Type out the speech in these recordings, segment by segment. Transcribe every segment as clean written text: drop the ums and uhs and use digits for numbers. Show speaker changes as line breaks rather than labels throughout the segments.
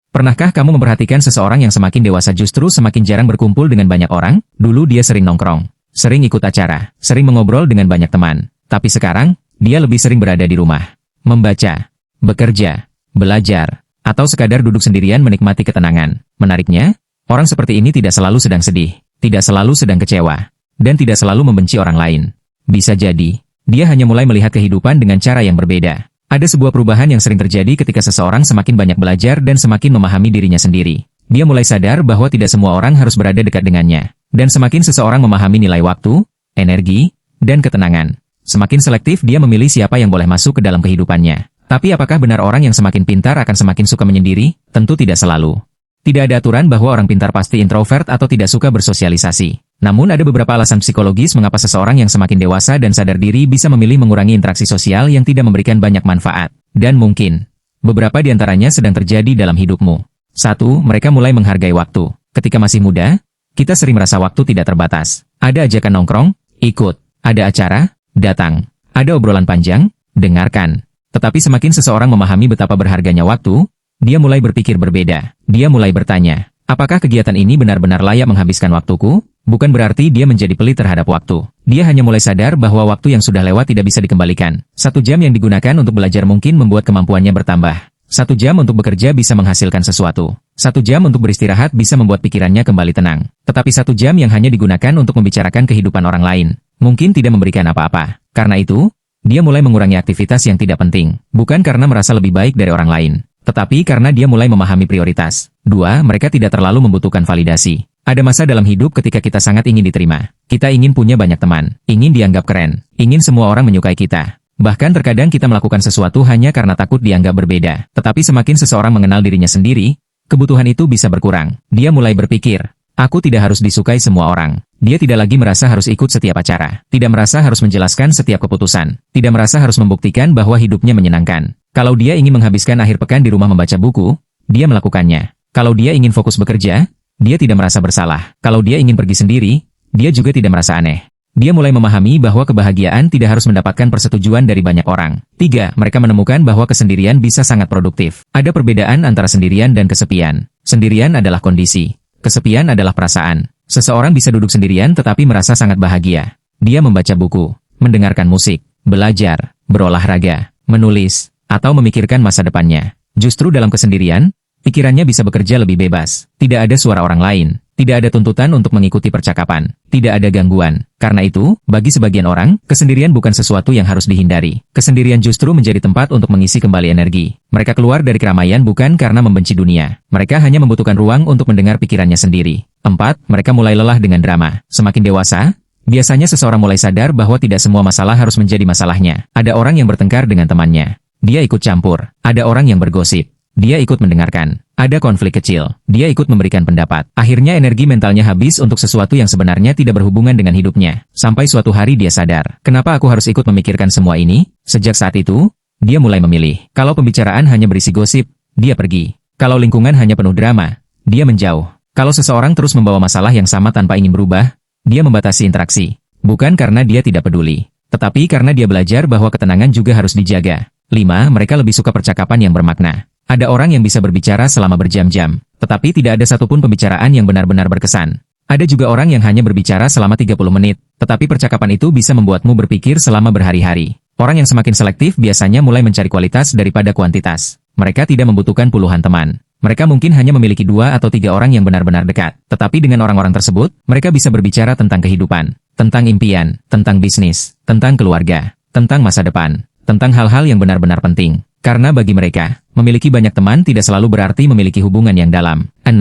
Pernahkah kamu memperhatikan seseorang yang semakin dewasa justru semakin jarang berkumpul dengan banyak orang? Dulu dia sering nongkrong, sering ikut acara, sering mengobrol dengan banyak teman. Tapi sekarang, dia lebih sering berada di rumah, membaca, bekerja, belajar, atau sekadar duduk sendirian menikmati ketenangan. Menariknya, orang seperti ini tidak selalu sedang sedih, tidak selalu sedang kecewa, dan tidak selalu membenci orang lain. Bisa jadi, dia hanya mulai melihat kehidupan dengan cara yang berbeda. Ada sebuah perubahan yang sering terjadi ketika seseorang semakin banyak belajar dan semakin memahami dirinya sendiri. Dia mulai sadar bahwa tidak semua orang harus berada dekat dengannya. Dan semakin seseorang memahami nilai waktu, energi, dan ketenangan, semakin selektif dia memilih siapa yang boleh masuk ke dalam kehidupannya. Tapi apakah benar orang yang semakin pintar akan semakin suka menyendiri? Tentu tidak selalu. Tidak ada aturan bahwa orang pintar pasti introvert atau tidak suka bersosialisasi. Namun ada beberapa alasan psikologis mengapa seseorang yang semakin dewasa dan sadar diri bisa memilih mengurangi interaksi sosial yang tidak memberikan banyak manfaat. Dan mungkin, beberapa di antaranya sedang terjadi dalam hidupmu. 1. Mereka mulai menghargai waktu. Ketika masih muda, kita sering merasa waktu tidak terbatas. Ada ajakan nongkrong, ikut. Ada acara, datang. Ada obrolan panjang, dengarkan. Tetapi semakin seseorang memahami betapa berharganya waktu, dia mulai berpikir berbeda. Dia mulai bertanya, apakah kegiatan ini benar-benar layak menghabiskan waktuku? Bukan berarti dia menjadi pelit terhadap waktu. Dia hanya mulai sadar bahwa waktu yang sudah lewat tidak bisa dikembalikan. 1 jam yang digunakan untuk belajar mungkin membuat kemampuannya bertambah. 1 jam untuk bekerja bisa menghasilkan sesuatu. 1 jam untuk beristirahat bisa membuat pikirannya kembali tenang. Tetapi 1 jam yang hanya digunakan untuk membicarakan kehidupan orang lain, mungkin tidak memberikan apa-apa. Karena itu, dia mulai mengurangi aktivitas yang tidak penting. Bukan karena merasa lebih baik dari orang lain, tetapi karena dia mulai memahami prioritas. 2. Mereka tidak terlalu membutuhkan validasi. Ada masa dalam hidup ketika kita sangat ingin diterima. Kita ingin punya banyak teman, ingin dianggap keren, ingin semua orang menyukai kita. Bahkan terkadang kita melakukan sesuatu hanya karena takut dianggap berbeda. Tetapi semakin seseorang mengenal dirinya sendiri, kebutuhan itu bisa berkurang. Dia mulai berpikir, aku tidak harus disukai semua orang. Dia tidak lagi merasa harus ikut setiap acara, tidak merasa harus menjelaskan setiap keputusan, tidak merasa harus membuktikan bahwa hidupnya menyenangkan. Kalau dia ingin menghabiskan akhir pekan di rumah membaca buku, dia melakukannya. Kalau dia ingin fokus bekerja, dia tidak merasa bersalah. Kalau dia ingin pergi sendiri, dia juga tidak merasa aneh. Dia mulai memahami bahwa kebahagiaan tidak harus mendapatkan persetujuan dari banyak orang. 3. Mereka menemukan bahwa kesendirian bisa sangat produktif. Ada perbedaan antara sendirian dan kesepian. Sendirian adalah kondisi. Kesepian adalah perasaan. Seseorang bisa duduk sendirian tetapi merasa sangat bahagia. Dia membaca buku, mendengarkan musik, belajar, berolahraga, menulis, atau memikirkan masa depannya. Justru dalam kesendirian, pikirannya bisa bekerja lebih bebas. Tidak ada suara orang lain. Tidak ada tuntutan untuk mengikuti percakapan. Tidak ada gangguan. Karena itu, bagi sebagian orang, kesendirian bukan sesuatu yang harus dihindari. Kesendirian justru menjadi tempat untuk mengisi kembali energi. Mereka keluar dari keramaian bukan karena membenci dunia. Mereka hanya membutuhkan ruang untuk mendengar pikirannya sendiri. 4. Mereka mulai lelah dengan drama. Semakin dewasa, biasanya seseorang mulai sadar bahwa tidak semua masalah harus menjadi masalahnya. Ada orang yang bertengkar dengan temannya. Dia ikut campur. Ada orang yang bergosip. Dia ikut mendengarkan. Ada konflik kecil. Dia ikut memberikan pendapat. Akhirnya energi mentalnya habis untuk sesuatu yang sebenarnya tidak berhubungan dengan hidupnya. Sampai suatu hari dia sadar, kenapa aku harus ikut memikirkan semua ini? Sejak saat itu, dia mulai memilih. Kalau pembicaraan hanya berisi gosip, dia pergi. Kalau lingkungan hanya penuh drama, dia menjauh. Kalau seseorang terus membawa masalah yang sama tanpa ingin berubah, dia membatasi interaksi. Bukan karena dia tidak peduli, tetapi karena dia belajar bahwa ketenangan juga harus dijaga. 5. Mereka lebih suka percakapan yang bermakna. Ada orang yang bisa berbicara selama berjam-jam, tetapi tidak ada satupun pembicaraan yang benar-benar berkesan. Ada juga orang yang hanya berbicara selama 30 menit, tetapi percakapan itu bisa membuatmu berpikir selama berhari-hari. Orang yang semakin selektif biasanya mulai mencari kualitas daripada kuantitas. Mereka tidak membutuhkan puluhan teman. Mereka mungkin hanya memiliki 2 atau 3 orang yang benar-benar dekat. Tetapi dengan orang-orang tersebut, mereka bisa berbicara tentang kehidupan, tentang impian, tentang bisnis, tentang keluarga, tentang masa depan, tentang hal-hal yang benar-benar penting. Karena bagi mereka, memiliki banyak teman tidak selalu berarti memiliki hubungan yang dalam. 6.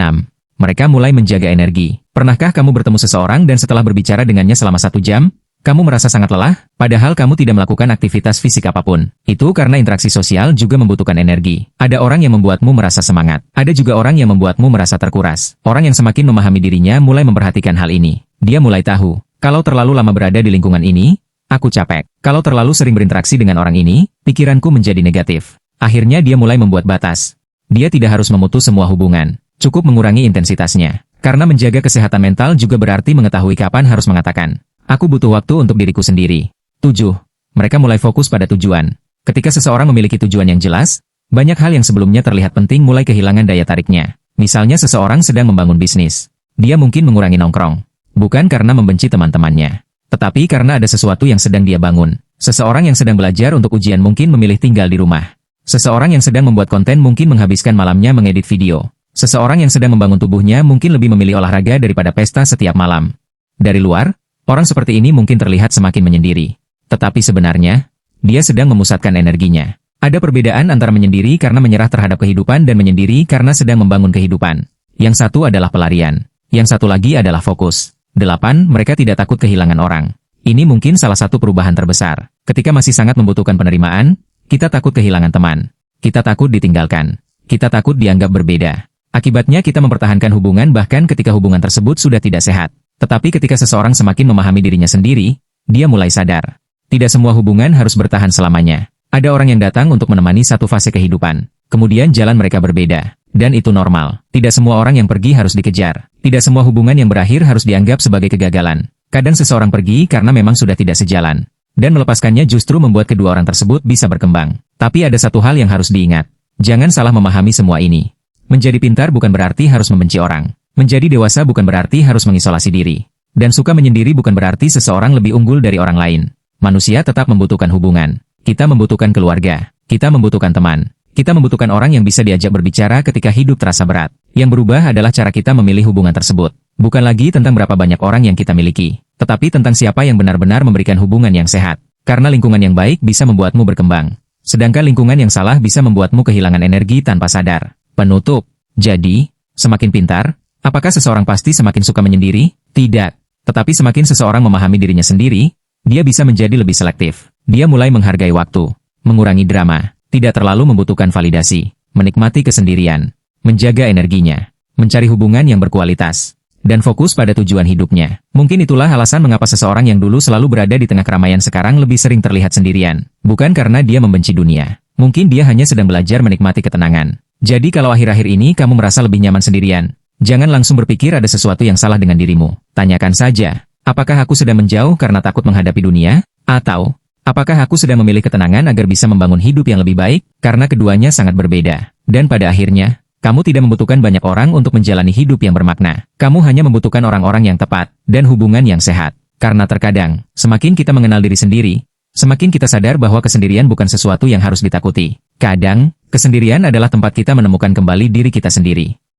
Mereka mulai menjaga energi. Pernahkah kamu bertemu seseorang dan setelah berbicara dengannya selama 1 jam, kamu merasa sangat lelah, padahal kamu tidak melakukan aktivitas fisik apapun? Itu karena interaksi sosial juga membutuhkan energi. Ada orang yang membuatmu merasa semangat. Ada juga orang yang membuatmu merasa terkuras. Orang yang semakin memahami dirinya mulai memperhatikan hal ini. Dia mulai tahu, kalau terlalu lama berada di lingkungan ini, aku capek. Kalau terlalu sering berinteraksi dengan orang ini, pikiranku menjadi negatif. Akhirnya dia mulai membuat batas. Dia tidak harus memutus semua hubungan. Cukup mengurangi intensitasnya. Karena menjaga kesehatan mental juga berarti mengetahui kapan harus mengatakan, aku butuh waktu untuk diriku sendiri. 7. Mereka mulai fokus pada tujuan. Ketika seseorang memiliki tujuan yang jelas, Banyak hal yang sebelumnya terlihat penting mulai kehilangan daya tariknya. Misalnya seseorang sedang membangun bisnis. Dia mungkin mengurangi nongkrong. Bukan karena membenci teman-temannya, tetapi karena ada sesuatu yang sedang dia bangun. Seseorang yang sedang belajar untuk ujian mungkin memilih tinggal di rumah. Seseorang yang sedang membuat konten mungkin menghabiskan malamnya mengedit video. Seseorang yang sedang membangun tubuhnya mungkin lebih memilih olahraga daripada pesta setiap malam. Dari luar, orang seperti ini mungkin terlihat semakin menyendiri. Tetapi sebenarnya, dia sedang memusatkan energinya. Ada perbedaan antara menyendiri karena menyerah terhadap kehidupan dan menyendiri karena sedang membangun kehidupan. Yang satu adalah pelarian. Yang satu lagi adalah fokus. 8. Mereka tidak takut kehilangan orang. Ini mungkin salah satu perubahan terbesar. Ketika masih sangat membutuhkan penerimaan, kita takut kehilangan teman. Kita takut ditinggalkan. Kita takut dianggap berbeda. Akibatnya kita mempertahankan hubungan bahkan ketika hubungan tersebut sudah tidak sehat. Tetapi ketika seseorang semakin memahami dirinya sendiri, dia mulai sadar. Tidak semua hubungan harus bertahan selamanya. Ada orang yang datang untuk menemani satu fase kehidupan. Kemudian jalan mereka berbeda. Dan itu normal. Tidak semua orang yang pergi harus dikejar. Tidak semua hubungan yang berakhir harus dianggap sebagai kegagalan. Kadang seseorang pergi karena memang sudah tidak sejalan. Dan melepaskannya justru membuat kedua orang tersebut bisa berkembang. Tapi ada satu hal yang harus diingat. Jangan salah memahami semua ini. Menjadi pintar bukan berarti harus membenci orang. Menjadi dewasa bukan berarti harus mengisolasi diri. Dan suka menyendiri bukan berarti seseorang lebih unggul dari orang lain. Manusia tetap membutuhkan hubungan. Kita membutuhkan keluarga. Kita membutuhkan teman. Kita membutuhkan orang yang bisa diajak berbicara ketika hidup terasa berat. Yang berubah adalah cara kita memilih hubungan tersebut. Bukan lagi tentang berapa banyak orang yang kita miliki, tetapi tentang siapa yang benar-benar memberikan hubungan yang sehat. Karena lingkungan yang baik bisa membuatmu berkembang. Sedangkan lingkungan yang salah bisa membuatmu kehilangan energi tanpa sadar. Penutup. Jadi, semakin pintar, apakah seseorang pasti semakin suka menyendiri? Tidak. Tetapi semakin seseorang memahami dirinya sendiri, dia bisa menjadi lebih selektif. Dia mulai menghargai waktu, mengurangi drama, tidak terlalu membutuhkan validasi, menikmati kesendirian, menjaga energinya, mencari hubungan yang berkualitas, dan fokus pada tujuan hidupnya. Mungkin itulah alasan mengapa seseorang yang dulu selalu berada di tengah keramaian sekarang lebih sering terlihat sendirian. Bukan karena dia membenci dunia. Mungkin dia hanya sedang belajar menikmati ketenangan. Jadi kalau akhir-akhir ini kamu merasa lebih nyaman sendirian, jangan langsung berpikir ada sesuatu yang salah dengan dirimu. Tanyakan saja, apakah aku sedang menjauh karena takut menghadapi dunia? Atau, apakah aku sedang memilih ketenangan agar bisa membangun hidup yang lebih baik? Karena keduanya sangat berbeda. Dan pada akhirnya, kamu tidak membutuhkan banyak orang untuk menjalani hidup yang bermakna. Kamu hanya membutuhkan orang-orang yang tepat, dan hubungan yang sehat. Karena terkadang, semakin kita mengenal diri sendiri, semakin kita sadar bahwa kesendirian bukan sesuatu yang harus ditakuti. Kadang, kesendirian adalah tempat kita menemukan kembali diri kita sendiri.